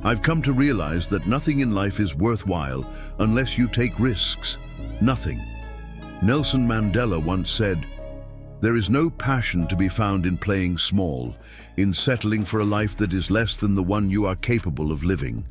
I've come to realize that nothing in life is worthwhile unless you take risks. Nothing. Nelson Mandela once said, "There is no passion to be found in playing small, in settling for a life that is less than the one you are capable of living."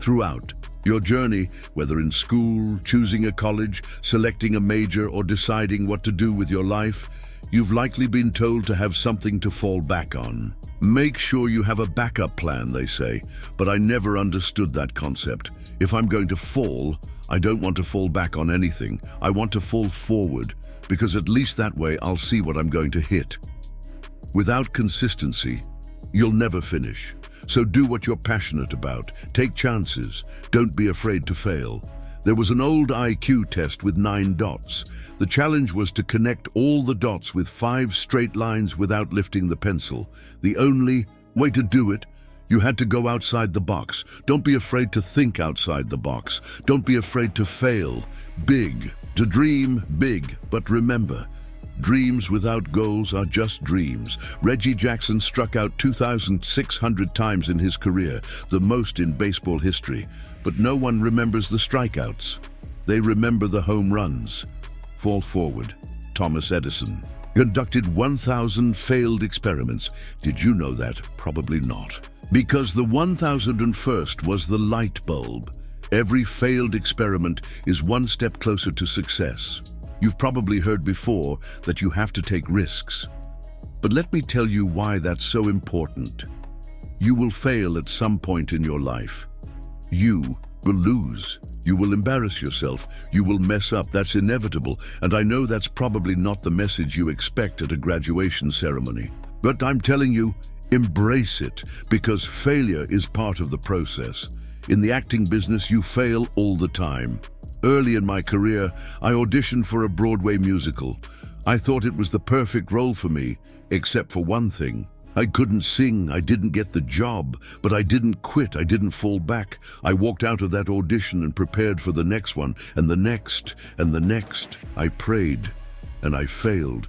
Throughout your journey, whether in school, choosing a college, selecting a major, or deciding what to do with your life, you've likely been told to have something to fall back on. Make sure you have a backup plan, they say, but I never understood that concept. If I'm going to fall, I don't want to fall back on anything. I want to fall forward, because at least that way I'll see what I'm going to hit. Without consistency, you'll never finish. So do what you're passionate about. Take chances. Don't be afraid to fail. There was an old IQ test with 9 dots. The challenge was to connect all the dots with 5 straight lines without lifting the pencil. The only way to do it, you had to go outside the box. Don't be afraid to think outside the box. Don't be afraid to fail. Big. To dream big, but remember, dreams without goals are just dreams. Reggie Jackson struck out 2,600 times in his career, the most in baseball history. But no one remembers the strikeouts. They remember the home runs. Fall forward. Thomas Edison conducted 1,000 failed experiments. Did you know that? Probably not. Because the 1,001st was the light bulb. Every failed experiment is one step closer to success. You've probably heard before that you have to take risks. But let me tell you why that's so important. You will fail at some point in your life. You will lose. You will embarrass yourself. You will mess up. That's inevitable. And I know that's probably not the message you expect at a graduation ceremony. But I'm telling you, embrace it, because failure is part of the process. In the acting business, you fail all the time. Early in my career, I auditioned for a Broadway musical. I thought it was the perfect role for me, except for one thing. I couldn't sing, I didn't get the job, but I didn't quit, I didn't fall back. I walked out of that audition and prepared for the next one, and the next, and the next. I prayed, and I failed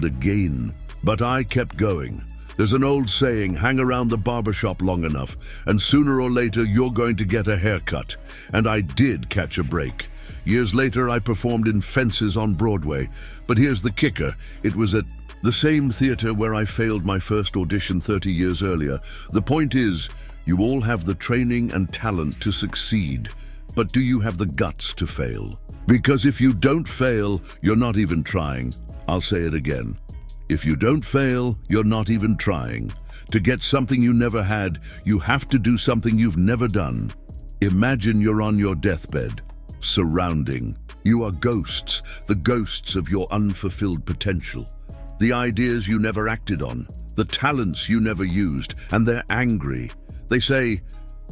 again. But I kept going. There's an old saying, hang around the barbershop long enough, and sooner or later you're going to get a haircut. And I did catch a break. Years later, I performed in Fences on Broadway. But here's the kicker. It was at the same theater where I failed my first audition 30 years earlier. The point is, you all have the training and talent to succeed. But do you have the guts to fail? Because if you don't fail, you're not even trying. I'll say it again. If you don't fail, you're not even trying. To get something you never had, you have to do something you've never done. Imagine you're on your deathbed. Surrounding. You are ghosts, the ghosts of your unfulfilled potential. The ideas you never acted on, the talents you never used, and they're angry. They say,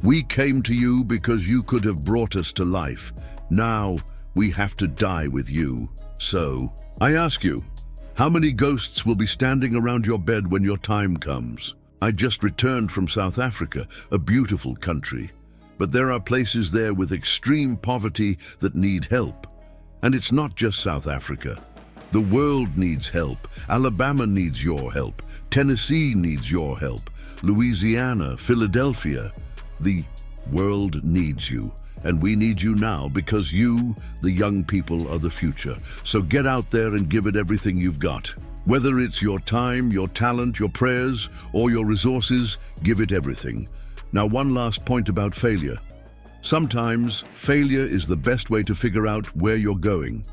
"We came to you because you could have brought us to life. Now we have to die with you." So, I ask you, how many ghosts will be standing around your bed when your time comes? I just returned from South Africa, a beautiful country. But there are places there with extreme poverty that need help. And it's not just South Africa. The world needs help. Alabama needs your help. Tennessee needs your help. Louisiana, Philadelphia. The world needs you. And we need you now because you, the young people, are the future. So get out there and give it everything you've got. Whether it's your time, your talent, your prayers, or your resources, give it everything. Now, one last point about failure. Sometimes, failure is the best way to figure out where you're going.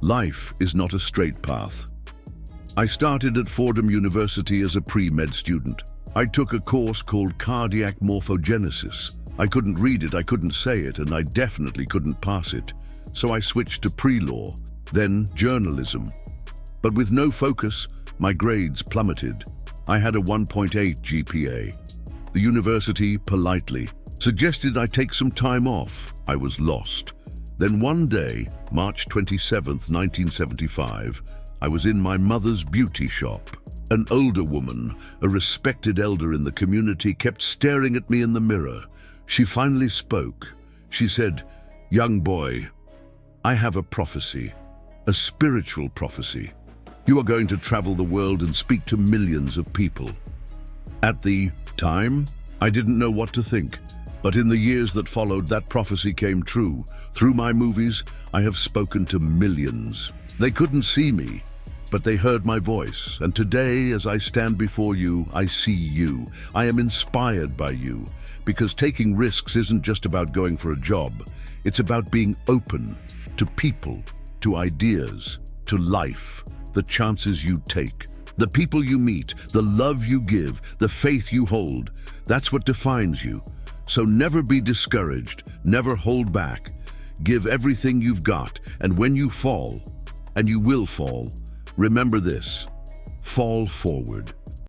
Life is not a straight path. I started at Fordham University as a pre-med student. I took a course called Cardiac Morphogenesis. I couldn't read it, I couldn't say it, and I definitely couldn't pass it. So I switched to pre-law, then journalism. But with no focus, my grades plummeted. I had a 1.8 GPA. The university politely suggested I take some time off. I was lost. Then one day, March 27th, 1975, I was in my mother's beauty shop. An older woman, a respected elder in the community, kept staring at me in the mirror. She finally spoke. She said, "Young boy, I have a prophecy, a spiritual prophecy. You are going to travel the world and speak to millions of people." At the time, I didn't know what to think, but in the years that followed, that prophecy came true. Through my movies, I have spoken to millions. They couldn't see me, but they heard my voice. And today, as I stand before you, I see you. I am inspired by you, because taking risks isn't just about going for a job. It's about being open to people, to ideas, to life, the chances you take, the people you meet, the love you give, the faith you hold. That's what defines you. So never be discouraged, never hold back. Give everything you've got, and when you fall, and you will fall, remember this: fall forward.